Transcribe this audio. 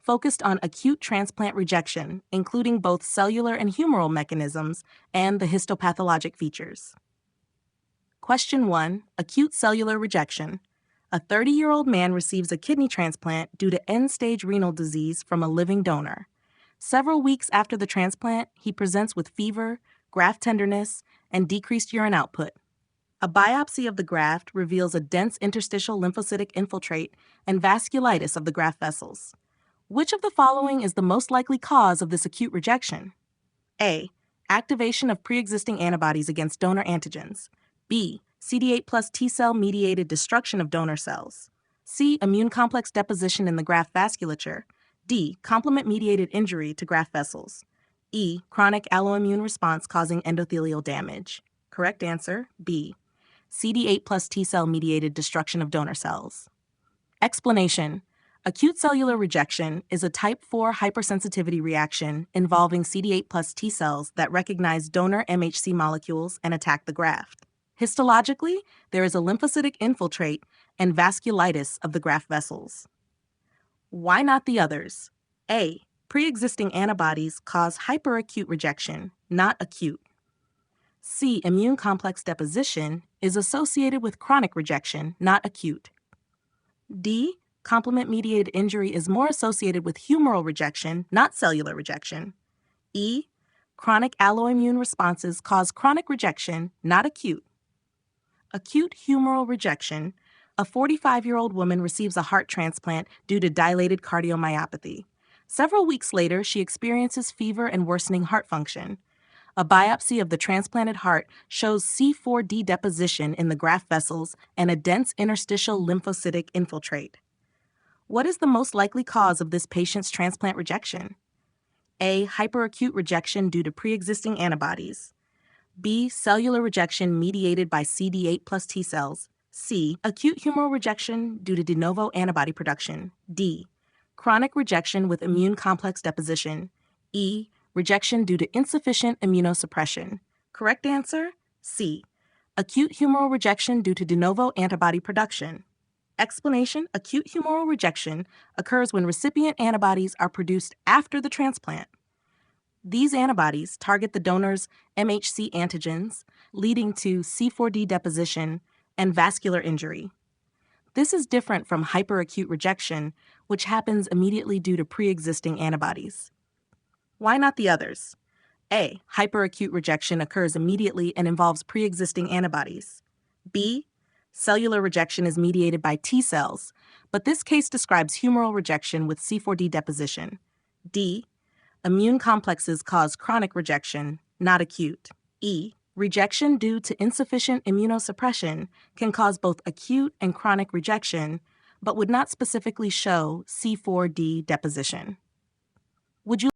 focused on acute transplant rejection, including both cellular and humoral mechanisms and the histopathologic features. Question 1. Acute cellular rejection. A 30-year-old man receives a kidney transplant due to end-stage renal disease from a living donor. Several weeks after the transplant, he presents with fever, graft tenderness, and decreased urine output. A biopsy of the graft reveals a dense interstitial lymphocytic infiltrate and vasculitis of the graft vessels. Which of the following is the most likely cause of this acute rejection? A. Activation of pre-existing antibodies against donor antigens. B. CD8 plus T-cell mediated destruction of donor cells. C. Immune complex deposition in the graft vasculature. D. Complement-mediated injury to graft vessels. E. Chronic alloimmune response causing endothelial damage. Correct answer, B. CD8 plus T-cell mediated destruction of donor cells. Explanation. Acute cellular rejection is a type 4 hypersensitivity reaction involving CD8 plus T cells that recognize donor MHC molecules and attack the graft. Histologically, there is a lymphocytic infiltrate and vasculitis of the graft vessels. Why not the others? A. Pre-existing antibodies cause hyperacute rejection, not acute. C. Immune complex deposition is associated with chronic rejection, not acute. D. Complement-mediated injury is more associated with humoral rejection, not cellular rejection. E. Chronic alloimmune responses cause chronic rejection, not acute. Acute humoral rejection. A 45-year-old woman receives a heart transplant due to dilated cardiomyopathy. Several weeks later, she experiences fever and worsening heart function. A biopsy of the transplanted heart shows C4D deposition in the graft vessels and a dense interstitial lymphocytic infiltrate. What is the most likely cause of this patient's transplant rejection? A. Hyperacute rejection due to pre-existing antibodies. B. Cellular rejection mediated by CD8 plus T cells. C. Acute humoral rejection due to de novo antibody production. D. Chronic rejection with immune complex deposition. E. Rejection due to insufficient immunosuppression. Correct answer, C. Acute humoral rejection due to de novo antibody production. Explanation. Acute humoral rejection occurs when recipient antibodies are produced after the transplant. These antibodies target the donor's MHC antigens, leading to C4D deposition and vascular injury. This is different from hyperacute rejection, which happens immediately due to pre-existing antibodies. Why not the others? A. Hyperacute rejection occurs immediately and involves pre-existing antibodies. B. Cellular rejection is mediated by T cells, but this case describes humoral rejection with C4D deposition. D. Immune complexes cause chronic rejection, not acute. E. Rejection due to insufficient immunosuppression can cause both acute and chronic rejection, but would not specifically show C4D deposition. Would you